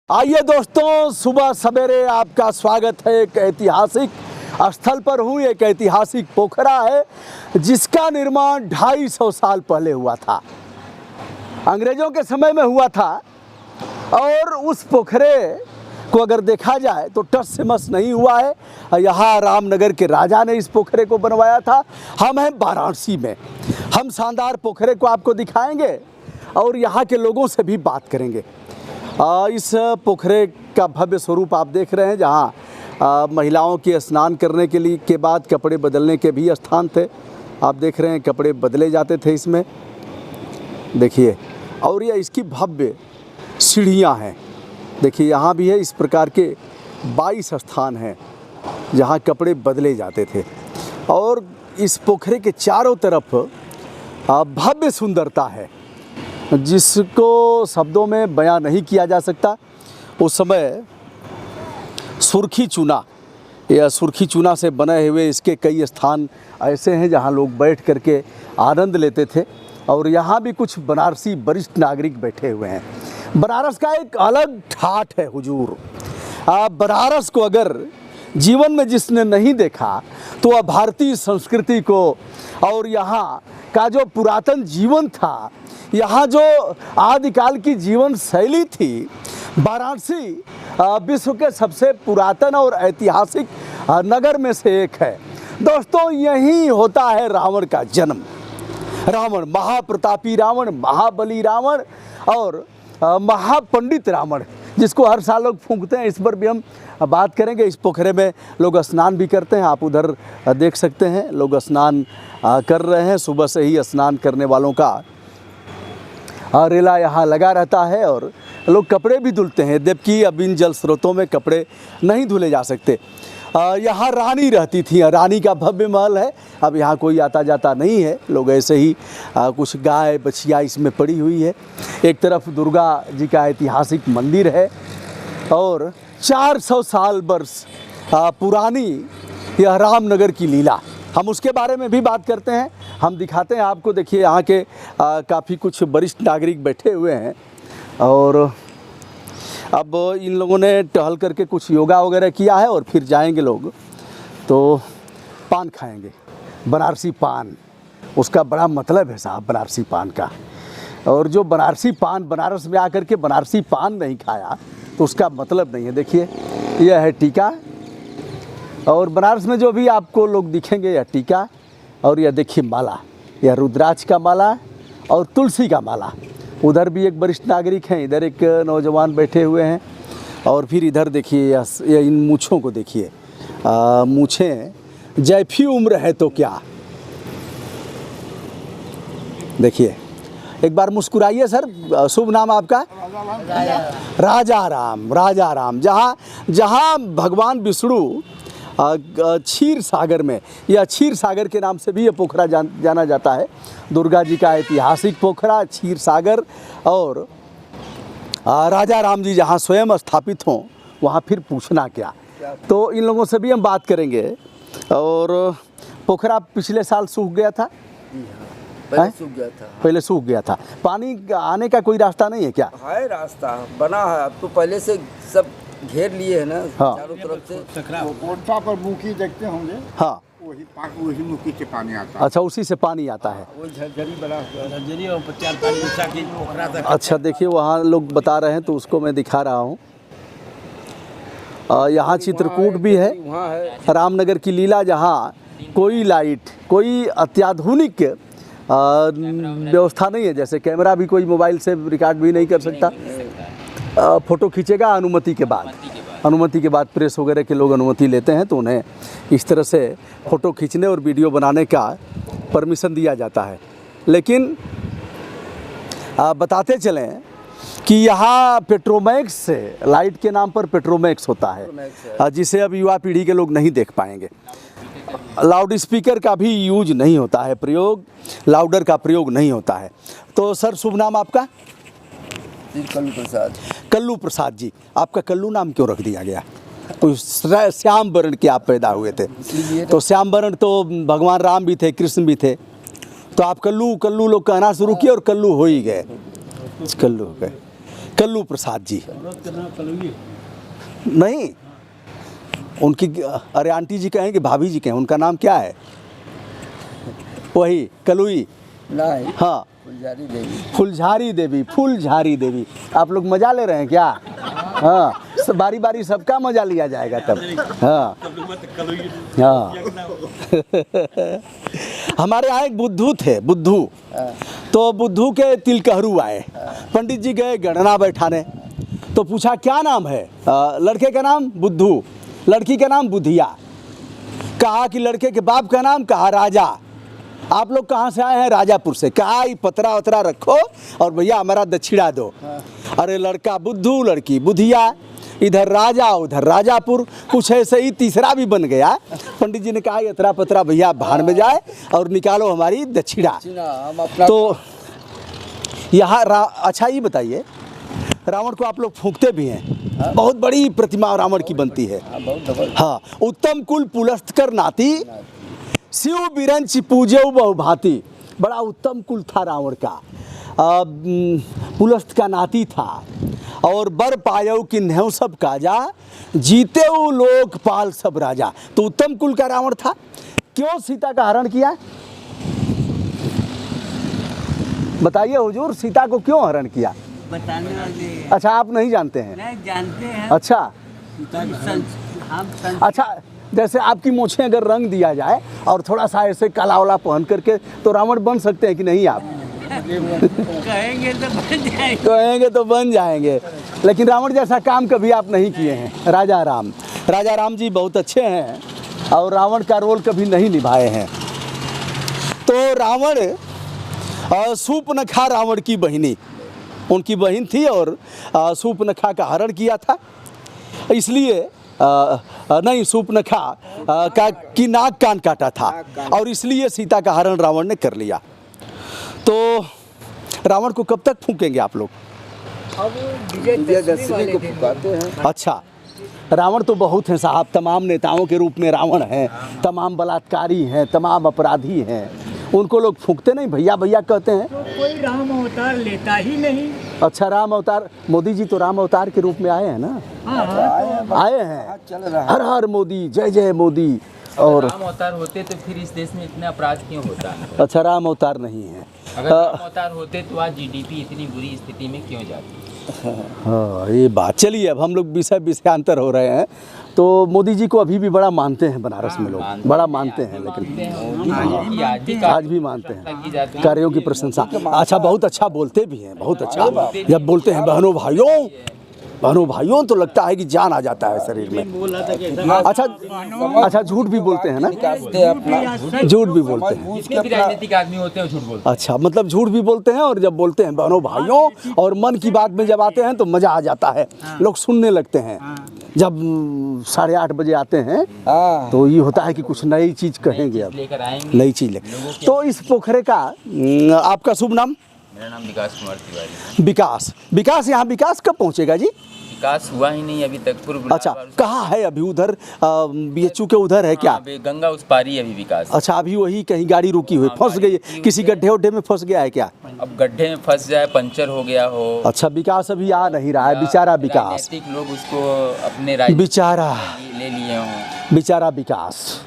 आइए दोस्तों, सुबह सवेरे आपका स्वागत है। एक ऐतिहासिक स्थल पर हूँ। एक ऐतिहासिक पोखरा है जिसका निर्माण 250 साल पहले हुआ था, अंग्रेजों के समय में हुआ था। और उस पोखरे को अगर देखा जाए तो टस से मस नहीं हुआ है। यहाँ रामनगर के राजा ने इस पोखरे को बनवाया था। हम हैं वाराणसी में। हम शानदार पोखरे को आपको दिखाएंगे और यहाँ के लोगों से भी बात करेंगे। इस पोखरे का भव्य स्वरूप आप देख रहे हैं, जहाँ महिलाओं के स्नान करने के बाद कपड़े बदलने के भी स्थान थे। आप देख रहे हैं कपड़े बदले जाते थे इसमें, देखिए। और ये इसकी भव्य सीढ़ियाँ हैं, देखिए यहाँ भी है। इस प्रकार के 22 स्थान हैं जहाँ कपड़े बदले जाते थे। और इस पोखरे के चारों तरफ भव्य सुंदरता है जिसको शब्दों में बयां नहीं किया जा सकता। उस समय सुर्खी चूना या सुर्खी चूना से बने हुए इसके कई स्थान ऐसे हैं जहां लोग बैठ करके आनंद लेते थे। और यहाँ भी कुछ बनारसी वरिष्ठ नागरिक बैठे हुए हैं। बनारस का एक अलग ठाठ है हुजूर। बनारस को अगर जीवन में जिसने नहीं देखा तो वह भारतीय संस्कृति को और यहाँ का जो पुरातन जीवन था, यहाँ जो आदिकाल की जीवन शैली थी, वाराणसी विश्व के सबसे पुरातन और ऐतिहासिक नगर में से एक है। दोस्तों, यहीं होता है रावण का जन्म। रावण, महाप्रतापी रावण, महाबली रावण और महापंडित रावण, जिसको हर साल लोग फूंकते हैं। इस पर भी हम बात करेंगे। इस पोखरे में लोग स्नान भी करते हैं, आप उधर देख सकते हैं। लोग स्नान कर रहे हैं। सुबह से ही स्नान करने वालों का रेला यहाँ लगा रहता है और लोग कपड़े भी धुलते हैं, जबकि अब इन जल स्रोतों में कपड़े नहीं धुले जा सकते। यहाँ रानी रहती थी, रानी का भव्य महल है। अब यहाँ कोई आता जाता नहीं है, लोग ऐसे ही कुछ गाय बछिया इसमें पड़ी हुई है। एक तरफ दुर्गा जी का ऐतिहासिक मंदिर है और 400 साल वर्ष पुरानी यह रामनगर की लीला, हम उसके बारे में भी बात करते हैं। हम दिखाते हैं आपको। देखिए यहाँ के काफ़ी कुछ वरिष्ठ नागरिक बैठे हुए हैं और अब इन लोगों ने टहल करके कुछ योगा वगैरह किया है और फिर जाएंगे लोग तो पान खाएंगे। बनारसी पान, उसका बड़ा मतलब है साहब बनारसी पान का। और जो बनारसी पान बनारस में आकर के बनारसी पान नहीं खाया तो उसका मतलब नहीं है। देखिए यह है टीका, और बनारस में जो भी आपको लोग दिखेंगे यह टीका, और यह देखिए माला, यह रुद्राक्ष का माला और तुलसी का माला। उधर भी एक वरिष्ठ नागरिक हैं, इधर एक नौजवान बैठे हुए हैं। और फिर इधर देखिए यह इन मूँछों को देखिए, मूँछें जैफी उम्र है तो क्या। देखिए एक बार मुस्कुराइए सर। शुभ नाम आपका? राजा राम। राजा राम, जहाँ भगवान विष्णु क्षीर सागर में, या क्षीर सागर के नाम से भी ये पोखरा जाना जाता है। दुर्गा जी का ऐतिहासिक पोखरा क्षीर सागर। और राजा राम जी जहाँ स्वयं स्थापित हों वहाँ फिर पूछना क्या। तो इन लोगों से भी हम बात करेंगे। और पोखरा पिछले साल सूख गया था, पहले सूख गया था। पहले सूख गया था। पानी आने का कोई रास्ता नहीं है क्या? है रास्ता बना है, अब तो पहले से सब घेर लिए है ना। हाँ। चारों तरफ से पोखरा पर मुखी देखते होंगे। हाँ, वही मुखी से पानी आता है। अच्छा, उसी से पानी आता है। वो झरझरी बना हुआ, झरझरी और 50 पानी बिछा के पोखरा तक। अच्छा, देखिए वहाँ लोग बता रहे हैं तो उसको मैं दिखा रहा हूँ। यहाँ चित्रकूट भी है, वहाँ है रामनगर की लीला, जहाँ कोई लाइट, कोई अत्याधुनिक व्यवस्था नहीं है। जैसे कैमरा भी कोई मोबाइल से रिकॉर्ड भी नहीं कर सकता। फ़ोटो खींचेगा अनुमति के बाद। अनुमति के बाद प्रेस वगैरह के लोग अनुमति लेते हैं तो उन्हें इस तरह से फ़ोटो खींचने और वीडियो बनाने का परमिशन दिया जाता है। लेकिन बताते चलें कि यहाँ पेट्रोमैक्स से, लाइट के नाम पर पेट्रोमैक्स होता है, जिसे अब युवा पीढ़ी के लोग नहीं देख पाएंगे। लाउड स्पीकर का भी यूज नहीं होता है, प्रयोग लाउडर का प्रयोग नहीं होता है। तो सर शुभ नाम आपका? कल्लू प्रसाद। कल्लू प्रसाद जी, आपका कल्लू नाम क्यों रख दिया गया? तो श्याम वर्ण के आप पैदा हुए थे, तो श्याम वर्ण तो भगवान राम भी थे, कृष्ण भी थे, तो आप कल्लू कल्लू लोग कहना शुरू किए और कल्लू हो ही गए, कल्लू हो गए। कल्लू प्रसाद जी। नहीं, उनकी, अरे आंटी जी कहेंगे, भाभी जी कहें, उनका नाम क्या है? वही कलुई। नहीं, हाँ, फुलझारी देवी। फुलझारी देवी, फुलझारी देवी। आप लोग मजा ले रहे हैं क्या? हाँ, बारी बारी सबका मजा लिया जाएगा तब। हाँ हाँ हमारे यहाँ एक बुद्धू थे, बुद्धू। तो बुद्धू के तिलकहरू आए, पंडित जी गए गणना बैठाने, तो पूछा क्या नाम है? लड़के का नाम बुद्धू, लड़की का नाम बुधिया। कहा कि लड़के के बाप का नाम, कहा राजा। आप लोग कहाँ से आए हैं? राजापुर से। कहा ये पतरा वतरा रखो और भैया हमारा दक्षिणा दो। अरे लड़का बुद्धू, लड़की बुधिया, इधर राजा उधर राजापुर, कुछ ऐसे ही तीसरा भी बन गया। पंडित जी ने कहा यतरा पतरा भैया भाड़ में जाए और निकालो हमारी दक्षिणा। हम अपना तो यहाँ अच्छा ये बताइए, रावण को आप लोग फूंकते भी हैं? बहुत बड़ी प्रतिमा रावण की बनती है। हाँ, उत्तम कुल पुलस्त कर नाती, शिव बिरंच पूजेऊ बहुभांति। बड़ा उत्तम कुल था रावण का, पुलस्त का नाती था। और बर पायऊ किन्हऊ सब काजा, जीते उ लोकपाल सब राजा। तो उत्तम कुल का रावण था। क्यों सीता का हरण किया? बताइए हुजूर, सीता को क्यों हरण किया? बताने वाले। अच्छा, आप नहीं जानते हैं? नहीं जानते हैं। अच्छा हम अच्छा, जैसे आपकी मूछें अगर रंग दिया जाए और थोड़ा सा ऐसे काला वाला पहन करके, तो रावण बन सकते हैं कि नहीं आप? कहेंगे तो बन जाएंगे। कहेंगे तो बन जाएंगे, लेकिन रावण जैसा काम कभी आप नहीं किए हैं। राजा राम जी बहुत अच्छे हैं और रावण का रोल कभी नहीं निभाए हैं। तो रावण शूर्पणखा रावण की बहिनी, उनकी बहन थी और शूर्पणखा का हरण किया था। इसलिए नहीं, शूर्पणखा की नाक कान काटा था और इसलिए सीता का हरण रावण ने कर लिया। तो रावण को कब तक फूंकेंगे आप लोग? विजयदशमी को फुकाते हैं। अच्छा, रावण तो बहुत हैं साहब, तमाम नेताओं के रूप में रावण हैं, तमाम बलात्कारी हैं, तमाम अपराधी हैं, उनको लोग फूंकते नहीं, भैया भैया कहते हैं। तो कोई राम अवतार लेता ही नहीं। अच्छा, राम अवतार, मोदी जी तो राम अवतार के रूप में आए हैं ना? आए हैं। चल रहा है। हर हर मोदी, जय जय मोदी। और राम अवतार होते तो फिर इस देश में इतना अपराध क्यों होता है? अच्छा, राम अवतार नहीं है। अगर राम अवतार होते तो आज जीडीपी इतनी बुरी स्थिति में क्यों जाती? हाँ, ये बात। चलिए, अब हम लोग विषयांतर हो रहे हैं। तो मोदी जी को अभी भी बड़ा मानते हैं बनारस में लोग, बड़ा मानते हैं, लेकिन आज भी मानते हैं, कार्यों की प्रशंसा। अच्छा, बहुत अच्छा बोलते भी हैं, बहुत अच्छा। जब बोलते हैं बहनों भाइयों तो लगता है कि जान आ जाता है शरीर में। अच्छा, झूठ भी बोलते हैं ना? झूठ भी बोलते हैं। जितने भी राजनीतिक आदमी होते हैं झूठ बोलते अच्छा, मतलब झूठ भी बोलते हैं, और जब बोलते हैं बहनों भाइयों और मन की बात में जब आते हैं तो मजा आ जाता है, लोग सुनने लगते हैं। जब 8:30 बजे आते हैं तो ये होता है कि कुछ नई चीज कहेंगे, अब लेकर आएंगे। नई चीज लेकर। तो इस पोखरे का आपका शुभ नाम? मेरा नाम विकास कुमार तिवारी। विकास यहाँ विकास कब पहुँचेगा जी? विकास हुआ ही नहीं अभी तक। पूर्व अच्छा, कहाँ है अभी? उधर BHU के उधर है क्या? गंगा उस पारी अभी विकास। अच्छा, अभी वही कहीं गाड़ी रुकी हुई, फंस गई, किसी गड्ढे उड्ढे में फंस गया है क्या? अब गड्ढे में फंस जाए, पंचर हो गया हो। अच्छा, विकास अभी आ नहीं रहा है, बेचारा विकास। राजनीतिक लोग उसको अपने राज्य बेचारा ले लिए हों। बेचारा विकास।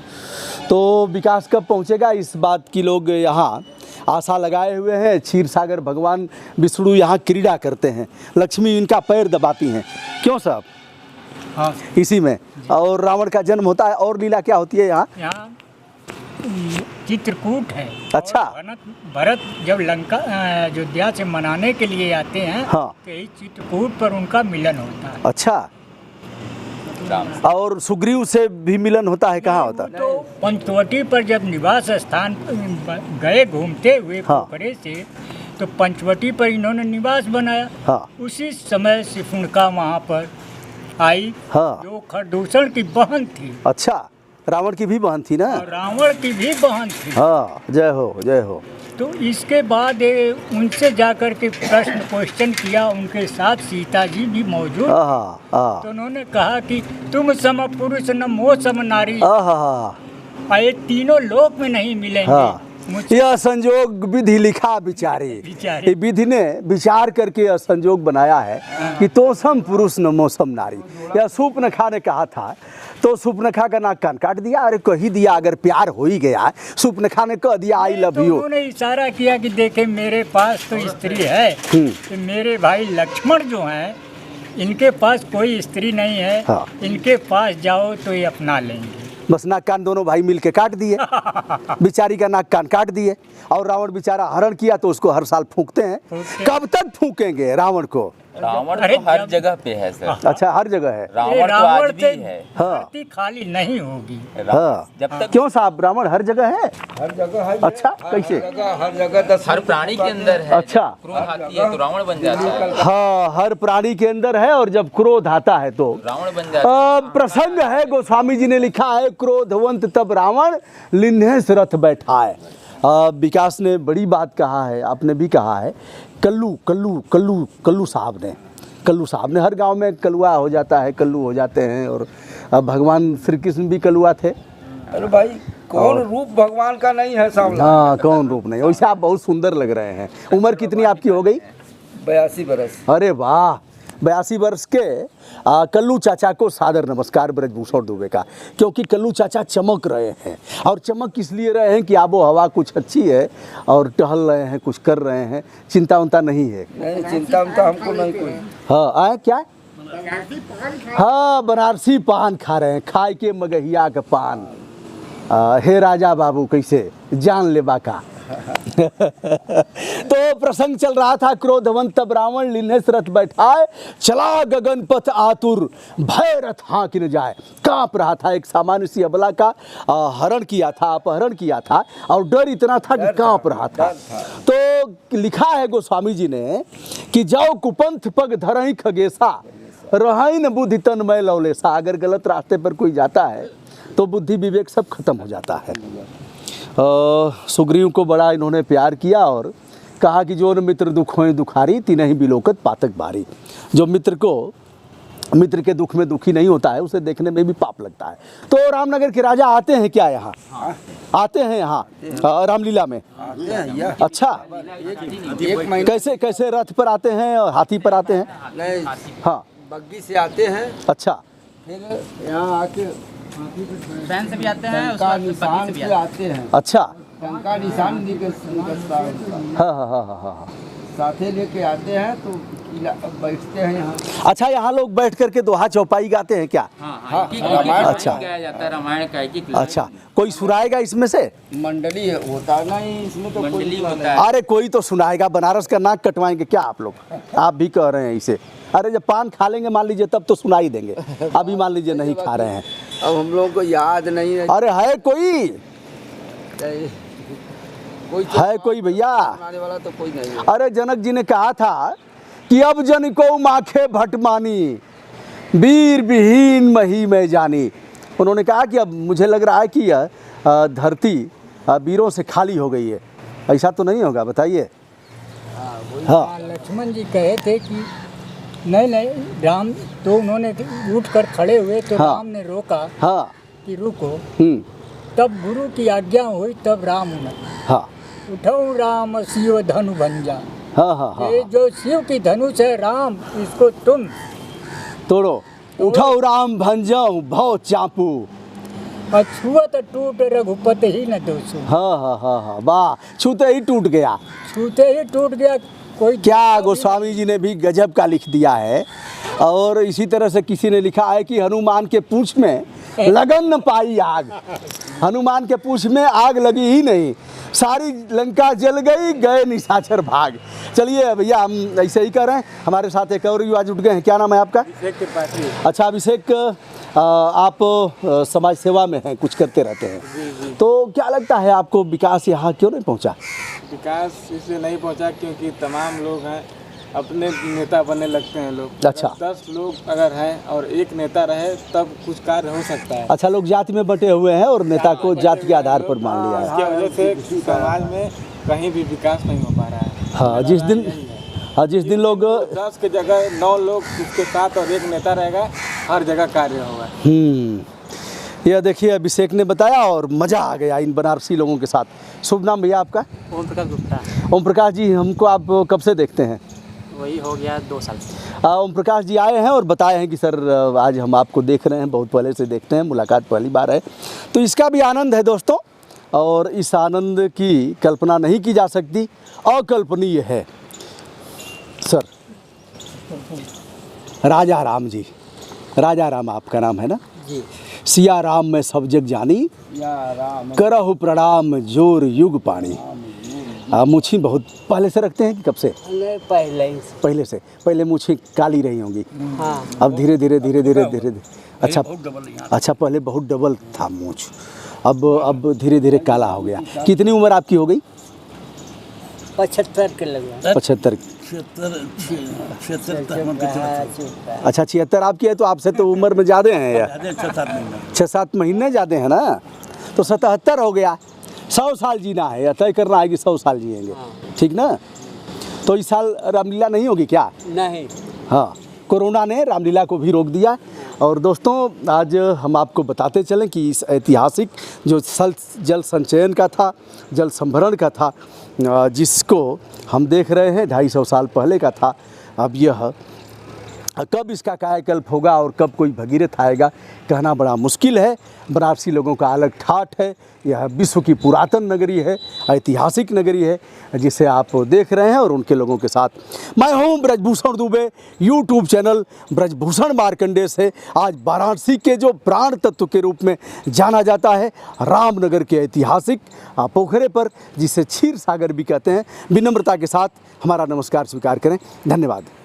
तो विकास कब पहुंचेगा, इस बात की लोग यहाँ आशा लगाए हुए हैं। क्षीर सागर भगवान विष्णु यहाँ क्रीड़ा करते हैं, लक्ष्मी इनका पैर दबाती हैं। क्यों साहब? हाँ, इसी में और रावण का जन्म होता है। और लीला क्या होती है यहाँ? यहाँ चित्रकूट है। अच्छा। और भरत जब लंका अयोध्या से मनाने के लिए आते हैं, हाँ। तो इस चित्रकूट पर उनका मिलन होता है। अच्छा, और सुग्रीव से भी मिलन होता है, कहाँ होता है? तो पंचवटी पर जब निवास स्थान गए घूमते हुए हाँ। पोखरे से, तो पंचवटी पर इन्होंने निवास बनाया। हाँ। उसी समय सिफुनका वहाँ पर आई, हाँ। जो खरदूषण की बहन थी। अच्छा, रावण की भी बहन थी ना? और रावण की भी बहन थी। हाँ, जय हो जय हो। तो इसके बाद उनसे जाकर के प्रश्न क्वेश्चन किया, उनके साथ सीता जी भी मौजूद। तो उन्होंने कहा कि तुम सम पुरुष न मोह सम नारी, हाँ। ये तीनों लोक में नहीं मिलेंगे। हाँ। यह संजोग विधि लिखा विचारी। ये विधि ने विचार करके यह संजोग बनाया है कि तोसम पुरुष न मौसम नारी। यह सूर्पनखा ने कहा था, तो सूर्पनखा का नाक कान काट दिया। अरे कह ही दिया, अगर प्यार हो ही गया, सूर्पनखा ने कह दिया आई लव यू। उन्होंने इशारा किया कि देखे मेरे पास तो स्त्री है, कि मेरे भाई लक्ष्मण जो हैं इनके पास कोई स्त्री नहीं है। हाँ। इनके पास जाओ तो ये अपना लेंगे। बस नाक कान दोनों भाई मिल के काट दिए। बेचारी का नाक कान काट दिए। और रावण बेचारा हरण किया तो उसको हर साल फूंकते हैं। कब तक फूंकेंगे रावण को? रावण अरे तो हर जब- जगह पे है सर। अच्छा, हर जगह है। रावण तो आज भी है। हाँ। धरती खाली नहीं होगी। हाँ। जब तक क्यों साहब, रावण हर जगह है? हर जगह है। अच्छा, कैसे? हर जगह 10 हर प्राणी के अंदर है। अच्छा। क्रोध आती है तो रावण बन जाता है। हाँ, हर प्राणी के अंदर है, और जब क्रोध आता है तो रावण बन जाता है। प्रसंग है, गोस्वामी जी ने लिखा है, क्रोधवंत तब रावण लिन्हे से रथ बैठा है। विकास ने बड़ी बात कहा है, आपने भी कहा है। कल्लू साहब ने हर गांव में कलुआ हो जाता है, कल्लू हो जाते हैं। और भगवान श्री कृष्ण भी कलुआ थे। अरे भाई, कौन रूप भगवान का नहीं है सामने? हाँ, कौन रूप नहीं। वैसे आप बहुत सुंदर लग रहे हैं। उम्र कितनी आपकी हो गई? 82 बरस। अरे वाह, 82 वर्ष के कल्लू चाचा को सादर नमस्कार ब्रजभूषण दुबे का। क्योंकि कल्लू चाचा चमक रहे हैं, और चमक इसलिए रहे हैं कि आबो हवा कुछ अच्छी है और टहल रहे हैं, कुछ कर रहे हैं, चिंता उनता नहीं है। नहीं, चिंता उनता हमको नहीं कोई। हाँ, आए क्या? हाँ, बनारसी पान खा रहे हैं, खाए के मगहिया का पान। हे राजा बाबू कैसे जान ले बाका। तो प्रसंग चल रहा था, क्रोधवंत तब रावण लिन्हे से रथ बैठाए, चला गगन पथ आतुर, भय रथ हाँक न जाए। कांप रहा था। एक सामान्य सी अबला का हरण किया था, अपहरण किया था, और डर इतना था कि कांप रहा था। तो लिखा है गोस्वामी जी ने कि जाओ कुपंथ पग धरहि खगेसा, रहि न बुद्धि तन मैं लौलेसा। अगर गलत रास्ते पर कोई जाता है तो बुद्धि विवेक सब खत्म हो जाता है। सुग्रीव को बड़ा इन्होंने प्यार किया और कहा कि जो न मित्र दुख होए दुखारी, तिनहि बिलोकत पातक बारी। जो मित्र के दुख में दुखी नहीं होता है, उसे देखने में भी पाप लगता है। तो रामनगर के राजा आते हैं क्या यहाँ? आते हैं यहाँ रामलीला में? आते हैं या? अच्छा, एक महीने कैसे कैसे रथ पर आते हैं और हाथी पर आते हैं? नहीं, हाँ, बग्गी से आते हैं, अच्छा, फिर यहाँ आके फैन से भी आते हैं, टंका निशान से आते हैं। अच्छा, टंका निशान निकलता है उनका। हाँ हाँ हाँ हाँ हाँ। साथे लेके आते हैं तो बैठते हैं यहाँ। अच्छा, यहाँ लोग बैठ करके दोहा चौपाई गाते हैं क्या? हाँ, एक-एक रामायण अच्छा। गाया जाता है। रामायण का एक अच्छा, कोई सुनाएगा इसमें से? मंडली होता नहीं इसमें तो मंडली कोई होता है। अरे कोई तो सुनाएगा। बनारस का नाक कटवाएंगे क्या आप लोग? आप भी कह रहे हैं इसे। अरे जब पान खा लेंगे मान लीजिए तब तो सुनाई देंगे, अभी मान लीजिए नहीं खा रहे हैं। अब हम लोगों को याद नहीं है। अरे है कोई, कोई है कोई भैया? सुनाने वाला तो कोई नहीं है। अरे जनक जी ने कहा था कि अब जन को माखे भट मानी, वीर विहीन मही में जानी। उन्होंने कहा कि अब मुझे लग रहा है कि यह धरती वीरों से खाली हो गई है। ऐसा तो नहीं होगा, बताइए। हाँ, लक्ष्मण जी कहे थे कि नहीं राम, तो उन्होंने उठ कर खड़े हुए तो हाँ। राम ने रोका हाँ, कि रुको। तब गुरु की आज्ञा हुई, तब राम उन्हें हाँ उठो राम शिव धनु भंजा। हाँ हाँ हाँ, ये जो शिव की धनुष है राम, इसको तुम तोड़ो। उठाओ राम भंजाऊ भव चापू। छुअत टूट रघुपति ही न दोषो। हाँ हाँ हाँ हाँ, वाह, छूते ही टूट गया। छूते ही टूट गया। कोई क्या गोस्वामी जी ने भी गजब का लिख दिया है। और इसी तरह से किसी ने लिखा है कि हनुमान के पूंछ में लगन न पाई आग। हनुमान के पूंछ में आग लगी ही नहीं, सारी लंका जल गई, गए निशाचर भाग। चलिए भैया, हम ऐसे ही कर रहे हैं। हमारे साथ एक और युवा जुट गए हैं। क्या नाम है आपका? अच्छा, अभिषेक, आप समाज सेवा में हैं, कुछ करते रहते हैं। तो क्या लगता है आपको, विकास यहाँ क्यों नहीं पहुँचा? विकास इसलिए नहीं पहुंचा क्योंकि तमाम लोग हैं अपने नेता बनने लगते हैं लोग। अच्छा। 10 लोग अगर हैं और एक नेता रहे तब कुछ कार्य हो सकता है। अच्छा, लोग जाति में बटे हुए हैं और नेता को जाति के आधार पर मान लिया है। इसकी वजह से समाज में कहीं भी विकास नहीं हो पा रहा है। हाँ, जिस दिन लोग 10 की जगह 9 लोग उसके साथ और एक नेता रहेगा, हर जगह कार्य होगा। यह देखिए अभिषेक ने बताया और मज़ा आ गया इन बनारसी लोगों के साथ। शुभ नाम भैया आपका? ओम प्रकाश गुप्ता। ओम प्रकाश जी, हमको आप कब से देखते हैं? वही हो गया 2 साल से। ओम प्रकाश जी आए हैं और बताए हैं कि सर आज हम आपको देख रहे हैं, बहुत पहले से देखते हैं, मुलाकात पहली बार है, तो इसका भी आनंद है दोस्तों। और इस आनंद की कल्पना नहीं की जा सकती, अकल्पनीय है। सर राजा राम जी, राजा राम आपका नाम है ना जी। सिया राम में सब जग जानी, करहु प्रणाम जोर युग पानी। मूछी बहुत पहले से रखते हैं कि कब से? पहले से। पहले मूछी काली रही होंगी, हाँ। अब धीरे धीरे अच्छा पहले बहुत डबल था मूछ, अब धीरे धीरे काला हो गया। कितनी उम्र आपकी हो गई? 75 के लगे। 75। अच्छा 76 आपकी है, तो आपसे तो उम्र में ज़्यादा हैं यार, 6-7 महीने ज़्यादा हैं ना, तो 77 हो गया। 100 साल जीना है, तय करना है कि 100 साल जिएंगे, ठीक ना? तो इस साल रामलीला नहीं होगी क्या? नहीं। हाँ, कोरोना ने रामलीला को भी रोक दिया। और दोस्तों आज हम आपको बताते चलें कि इस ऐतिहासिक जो जल संचयन का था, जल संभरण का था, जिसको हम देख रहे हैं 250 साल पहले का था। अब यह कब इसका कायाकल्प होगा और कब कोई भगीरथ आएगा कहना बड़ा मुश्किल है। बनारसी लोगों का अलग ठाठ है। यह विश्व की पुरातन नगरी है, ऐतिहासिक नगरी है, जिसे आप देख रहे हैं और उनके लोगों के साथ मैं हूं ब्रजभूषण दुबे। यूट्यूब चैनल ब्रजभूषण मार्कंडेय से आज वाराणसी के जो प्राण तत्व के रूप में जाना जाता है, रामनगर के ऐतिहासिक पोखरे पर, जिसे क्षीर सागर भी कहते हैं, विनम्रता के साथ हमारा नमस्कार स्वीकार करें। धन्यवाद।